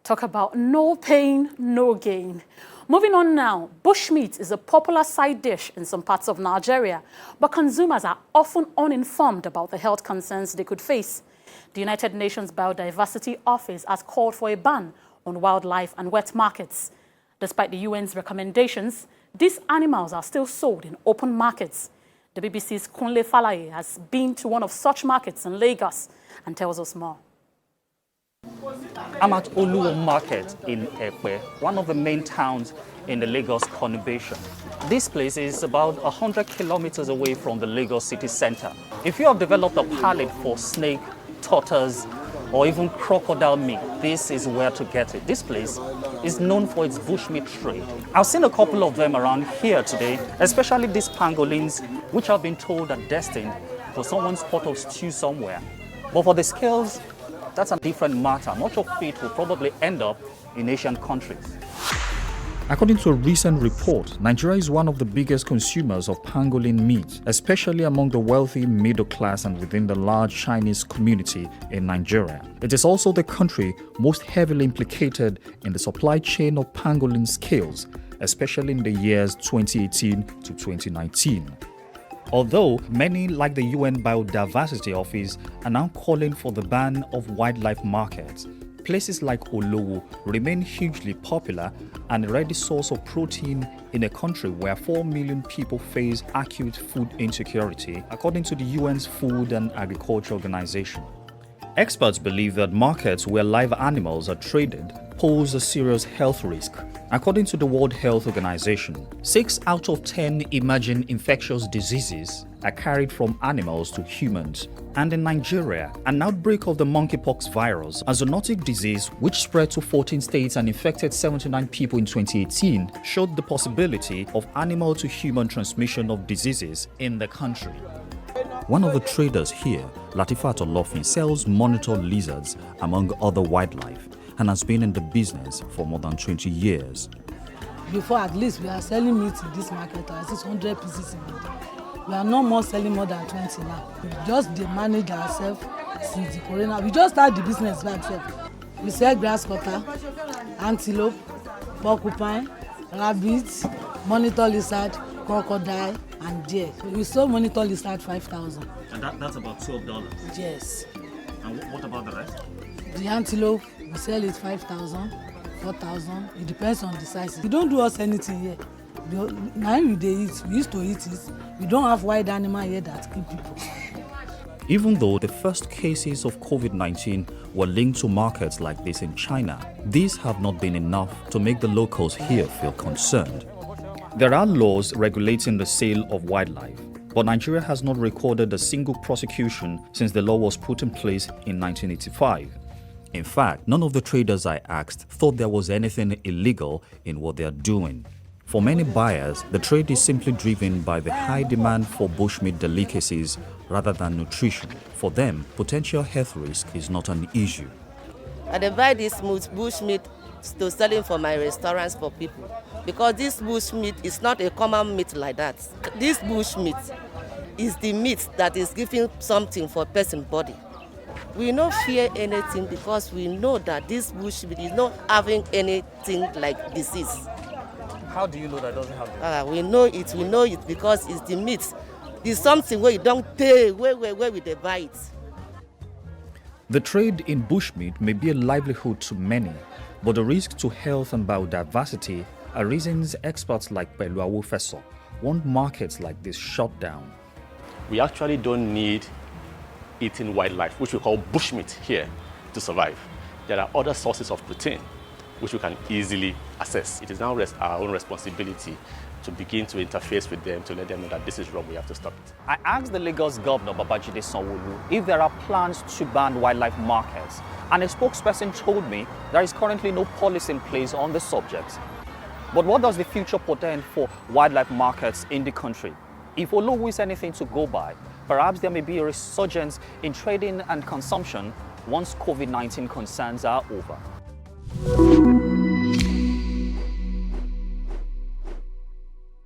Talk about no pain, no gain. Moving on now, bushmeat is a popular side dish in some parts of Nigeria, but consumers are often uninformed about the health concerns they could face. The United Nations Biodiversity Office has called for a ban on wildlife and wet markets. Despite the UN's recommendations, these animals are still sold in open markets. The BBC's Kunle Falaye has been to one of such markets in Lagos and tells us more. I'm at Oluwo Market in Epe, one of the main towns in the Lagos conurbation. This place is about 100 kilometers away from the Lagos city center. If you have developed a palate for snake, tortoise, or even crocodile meat, this is where to get it. This place is known for its bushmeat trade. I've seen a couple of them around here today, especially these pangolins, which I've been told are destined for someone's pot of stew somewhere. But for the scales, that's a different matter. Much of it will probably end up in Asian countries. According to a recent report, Nigeria is one of the biggest consumers of pangolin meat, especially among the wealthy middle class and within the large Chinese community in Nigeria. It is also the country most heavily implicated in the supply chain of pangolin scales, especially in the years 2018 to 2019. Although many, like the UN Biodiversity Office, are now calling for the ban of wildlife markets, places like Olowo remain hugely popular and a ready source of protein in a country where 4 million people face acute food insecurity, according to the UN's Food and Agriculture Organization. Experts believe that markets where live animals are traded pose a serious health risk. According to the World Health Organization, 6 out of 10 emerging infectious diseases are carried from animals to humans. And in Nigeria, an outbreak of the monkeypox virus, a zoonotic disease which spread to 14 states and infected 79 people in 2018, showed the possibility of animal to human transmission of diseases in the country. One of the traders here, Latifat Olofin, sells monitor lizards among other wildlife and has been in the business for more than 20 years. Before, at least, we are selling meat in this market at 600 pieces in a day. We are no more selling more than 20 now. We just manage ourselves since the corona. We just start the business by ourselves. We sell grass cutter, antelope, porcupine, rabbits, monitor lizard, crocodile, and deer. We sold monitor lizard 5,000. And that's about $12? Yes. And what about the rest? The antelope, we sell it 5,000, 4,000. It depends on the size. We don't do us anything here. Now we used to eat it. We don't have wild animal here that kill people. Even though the first cases of COVID-19 were linked to markets like this in China, these have not been enough to make the locals here feel concerned. There are laws regulating the sale of wildlife, but Nigeria has not recorded a single prosecution since the law was put in place in 1985. In fact, none of the traders I asked thought there was anything illegal in what they are doing. For many buyers, the trade is simply driven by the high demand for bushmeat delicacies rather than nutrition. For them, potential health risk is not an issue. I buy this bushmeat to selling for my restaurants for people, because this bushmeat is not a common meat like that. This bushmeat is the meat that is giving something for a person's body. We don't fear anything because we know that this bushmeat is not having anything like disease. How do you know that it doesn't have that? We know it because it's the meat. It's something where you don't pay, where we buy it. The trade in bushmeat may be a livelihood to many, but the risk to health and biodiversity are reasons experts like Pelu Awofeso want markets like this shut down. We actually don't need eating wildlife, which we call bushmeat here, to survive. There are other sources of protein which we can easily access. It is now our own responsibility to begin to interface with them, to let them know that this is wrong, we have to stop it. I asked the Lagos Governor, Babajide Sanwo-Olu, if there are plans to ban wildlife markets, and a spokesperson told me there is currently no policy in place on the subject. But what does the future portend for wildlife markets in the country? If Olowo is anything to go by, perhaps there may be a resurgence in trading and consumption once COVID-19 concerns are over.